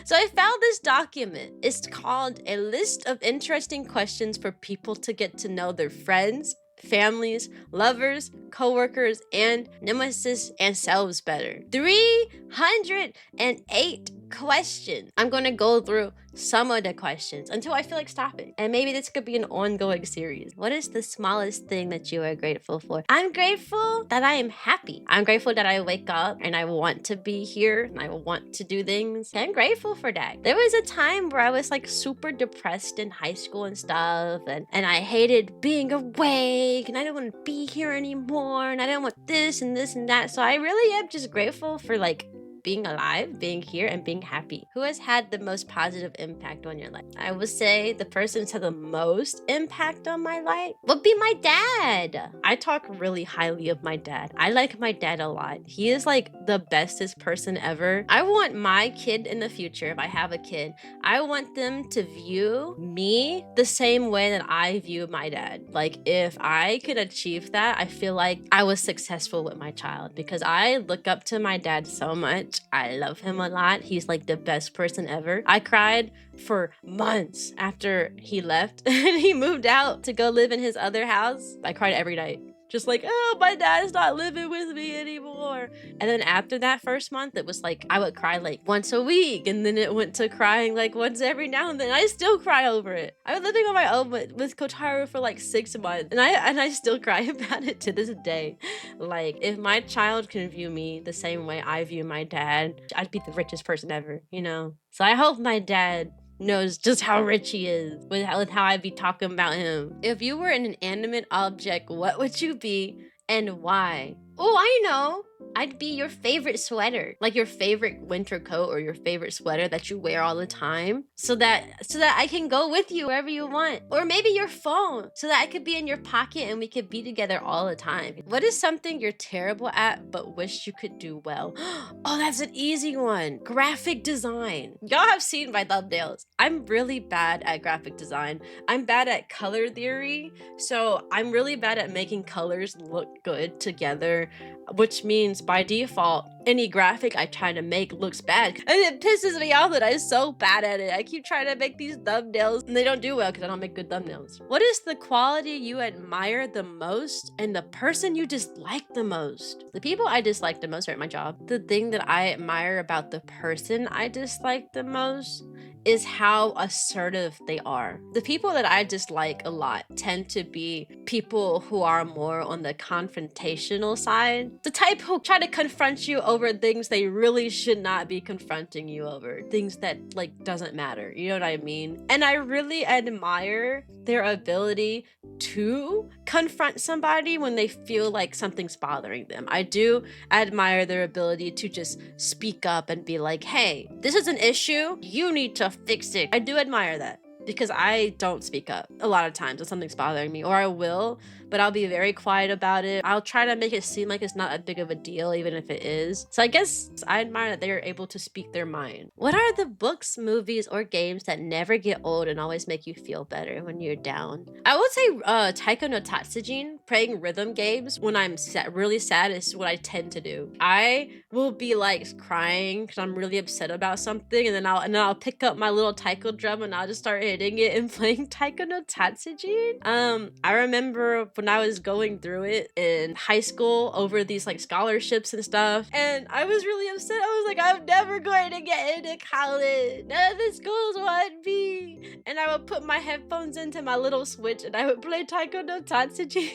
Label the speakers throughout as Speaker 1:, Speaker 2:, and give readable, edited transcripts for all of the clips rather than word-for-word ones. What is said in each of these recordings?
Speaker 1: So I found this document. It's called A List of Interesting Questions for People to Get to Know Their Friends, Families, Lovers, Coworkers, and Nemesis and Selves Better. 308 questions. I'm going to go through some of the questions until I feel like stopping. And maybe this could be an ongoing series. What is the smallest thing that you are grateful for? I'm grateful that I am happy. I'm grateful that I wake up and I want to be here and I want to do things. I'm grateful for that. There was a time where I was like super depressed in high school and stuff, and I hated being awake and I didn't want to be here anymore and I didn't want this and this and that. So I really am just grateful for like being alive, being here, and being happy. Who has had the most positive impact on your life? I would say the person who's had the most impact on my life would be my dad. I talk really highly of my dad. I like my dad a lot. He is like the bestest person ever. I want my kid in the future, if I have a kid, I want them to view me the same way that I view my dad. Like if I could achieve that, I feel like I was successful with my child because I look up to my dad so much. I love him a lot. He's like the best person ever. I cried for months after he left and he moved out to go live in his other house. I cried every night. Just like, oh, my dad's not living with me anymore. And then after that first month, it was like, I would cry like once a week. And then it went to crying like once every now and then. I still cry over it. I was living on my own with Kotaru for like 6 months. And I still cry about it to this day. Like, if my child can view me the same way I view my dad, I'd be the richest person ever, you know? So I hope my dad knows just how rich he is with how I be talking about him. If you were an inanimate object, what would you be and why? Oh, I know. I'd be your favorite sweater, like your favorite winter coat or your favorite sweater that you wear all the time, so that I can go with you wherever you want. Or maybe your phone, so that I could be in your pocket and we could be together all the time. What is something you're terrible at but wish you could do well? Oh, that's an easy one. Graphic design. Y'all have seen my thumbnails. I'm really bad at graphic design. I'm bad at color theory, so I'm really bad at making colors look good together, which means by default, any graphic I try to make looks bad. And it pisses me off that I'm so bad at it. I keep trying to make these thumbnails and they don't do well because I don't make good thumbnails. What is the quality you admire the most and the person you dislike the most? The people I dislike the most are at my job. The thing that I admire about the person I dislike the most is how assertive they are. The people that I dislike a lot tend to be people who are more on the confrontational side. The type who try to confront you over things they really should not be confronting you over. Things that like doesn't matter. You know what I mean? And I really admire their ability to confront somebody when they feel like something's bothering them. I do admire their ability to just speak up and be like, hey, this is an issue. You need to fix it. I do admire that because I don't speak up a lot of times if something's bothering me, or I will, but I'll be very quiet about it. I'll try to make it seem like it's not a big of a deal, even if it is. So I guess I admire that they are able to speak their mind. What are the books, movies, or games that never get old and always make you feel better when you're down? I would say Taiko no Tatsujin, playing rhythm games when I'm really sad is what I tend to do. I will be like crying because I'm really upset about something, and then I'll pick up my little taiko drum and I'll just start hitting it and playing Taiko no Tatsujin. I remember when I was going through it in high school over these like scholarships and stuff, and I was really upset. I was like, I'm never going to get into college. None of the schools want me. And I would put my headphones into my little Switch and I would play Taiko no Tatsujin.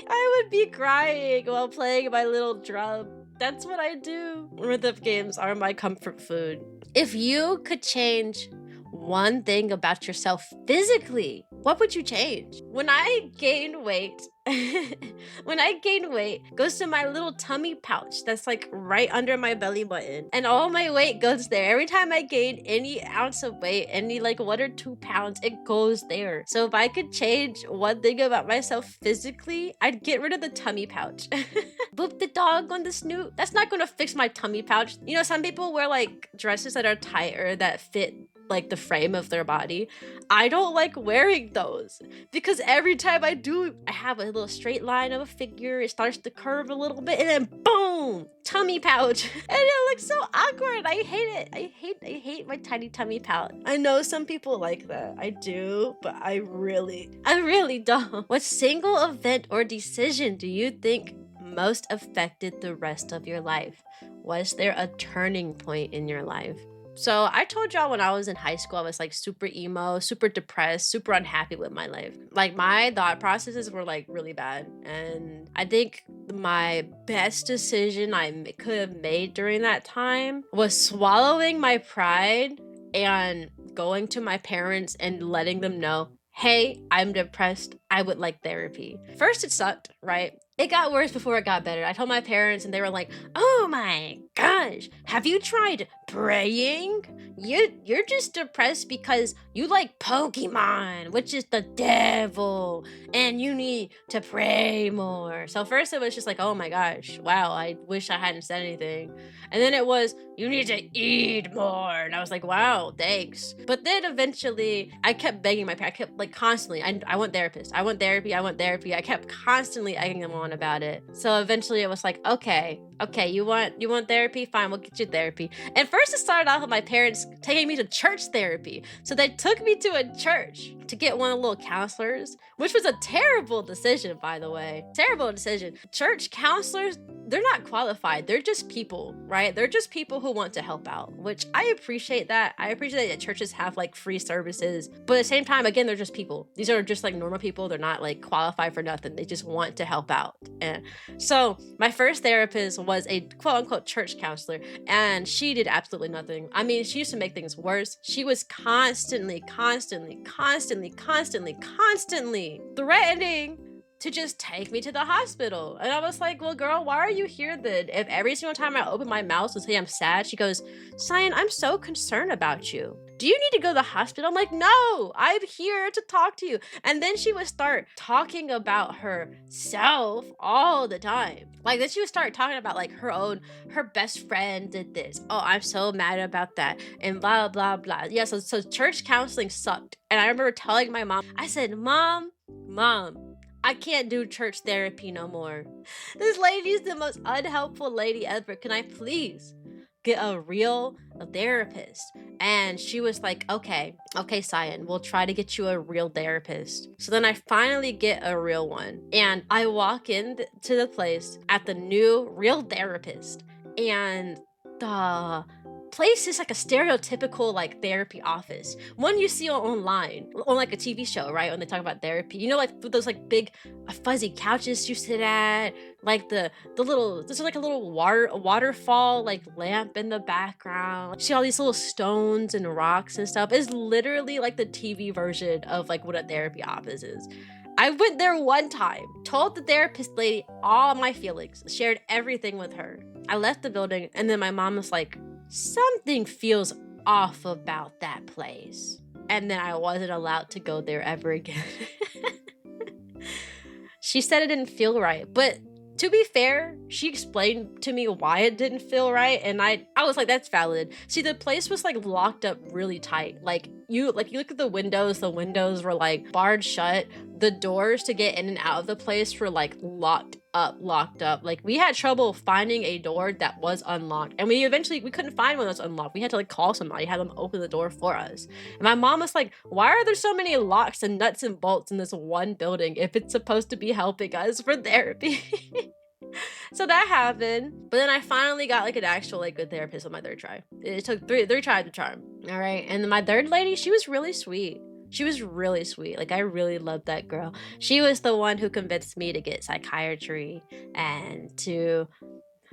Speaker 1: I would be crying while playing my little drum. That's what I do. Rhythm games are my comfort food. If you could change one thing about yourself physically, what would you change? When I gain weight, goes to my little tummy pouch that's like right under my belly button, and all my weight goes there. Every time I gain any ounce of weight, any like 1 or 2 pounds, it goes there. So if I could change one thing about myself physically, I'd get rid of the tummy pouch. Boop the dog on the snoot. That's not gonna fix my tummy pouch. You know, some people wear like dresses that are tight or that fit like the frame of their body. I don't like wearing those because every time I do, I have a little straight line of a figure. It starts to curve a little bit and then boom, tummy pouch. And it looks so awkward. I hate it. I hate my tiny tummy pouch. I know some people like that. I do, but I really don't. What single event or decision do you think most affected the rest of your life? Was there a turning point in your life? So I told y'all when I was in high school, I was like super emo, super depressed, super unhappy with my life. Like my thought processes were like really bad. And I think my best decision I could have made during that time was swallowing my pride and going to my parents and letting them know, hey, I'm depressed. I would like therapy. First, it sucked, right? It got worse before it got better. I told my parents and they were like, oh my gosh, have you tried praying? You're just depressed because you like Pokemon, which is the devil, and you need to pray more. So first it was just like, oh my gosh, wow, I wish I hadn't said anything. And then it was, you need to eat more. And I was like, wow, thanks. But then eventually I kept begging my parents, I kept like constantly, I want therapist. I want therapy. I want therapy. I kept constantly egging them on about it. So eventually it was like, okay, you want therapy? Fine, we'll get you therapy. And first it started off with my parents taking me to church therapy. So they took me to a church to get one of the little counselors, which was a terrible decision, by the way. Terrible decision. Church counselors, they're not qualified. They're just people, right? They're just people who want to help out, which I appreciate that. I appreciate that churches have like free services, but at the same time, again, they're just people. These are just like normal people. They're not like qualified for nothing. They just want to help out. And so my first therapist was a quote unquote church counselor, and she did absolutely nothing. I mean, she used to make things worse. She was constantly threatening to just take me to the hospital. And I was like, well, girl, why are you here then? If every single time I open my mouth to say I'm sad, she goes, Cyan, I'm so concerned about you. Do you need to go to the hospital? I'm like, no, I'm here to talk to you. And then she would start talking about herself all the time. Like then she would start talking about like her best friend did this. Oh, I'm so mad about that. And blah, blah, blah. Yeah, so church counseling sucked. And I remember telling my mom, I said, Mom, I can't do church therapy no more. This lady is the most unhelpful lady ever. Can I please get a real therapist? And she was like, okay, Cyan, we'll try to get you a real therapist. So then I finally get a real one. And I walk in to the place at the new real therapist. And the place is like a stereotypical like therapy office, one you see online on like a TV show, right? When they talk about therapy, you know, like those like big fuzzy couches you sit at, like the little, there's like a little waterfall like lamp in the background. See all these little stones and rocks and stuff. It's literally like the TV version of like what a therapy office is. I went there one time, told the therapist lady all my feelings, shared everything with her. I left the building, and then my mom was like, something feels off about that place. And then I wasn't allowed to go there ever again. She said it didn't feel right, but to be fair, she explained to me why it didn't feel right, and I was like, that's valid. See, the place was like locked up really tight. Like you look at the windows were like barred shut. The doors to get in and out of the place were like locked up. Like we had trouble finding a door that was unlocked, and we couldn't find one that was unlocked. We had to like call somebody, have them open the door for us. And my mom was like, why are there so many locks and nuts and bolts in this one building if it's supposed to be helping us for therapy? So that happened, but then I finally got like an actual like good therapist on my third try. It took three tries to charm. All right, and my third lady, she was really sweet. Like I really loved that girl. She was the one who convinced me to get psychiatry and to,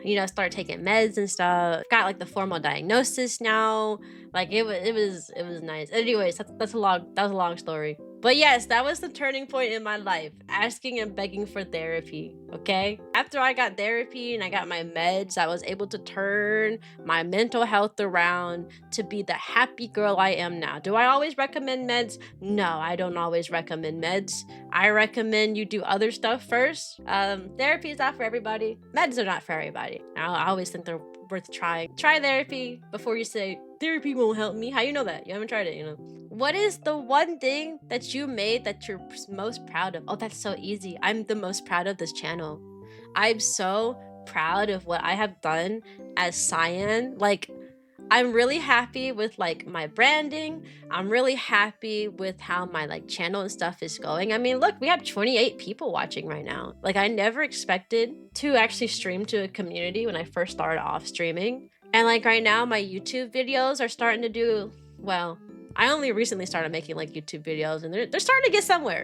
Speaker 1: you know, start taking meds and stuff. Got like the formal diagnosis now. Like it was nice. Anyways, that was a long story. But yes, that was the turning point in my life, asking and begging for therapy, okay? After I got therapy and I got my meds, I was able to turn my mental health around to be the happy girl I am now. Do I always recommend meds? No, I don't always recommend meds. I recommend you do other stuff first. Therapy is not for everybody. Meds are not for everybody. I always think they're worth trying. Try therapy before you say Therapy won't help me. How you know that? You haven't tried it, you know. What is the one thing that you made that you're most proud of? Oh, that's so easy. I'm the most proud of this channel. I'm so proud of what I have done as Cyan. Like, I'm really happy with like my branding. I'm really happy with how my like channel and stuff is going. I mean, look, we have 28 people watching right now. Like, I never expected to actually stream to a community when I first started off streaming. And like right now, my YouTube videos are starting to do well. I only recently started making like YouTube videos, and they're starting to get somewhere.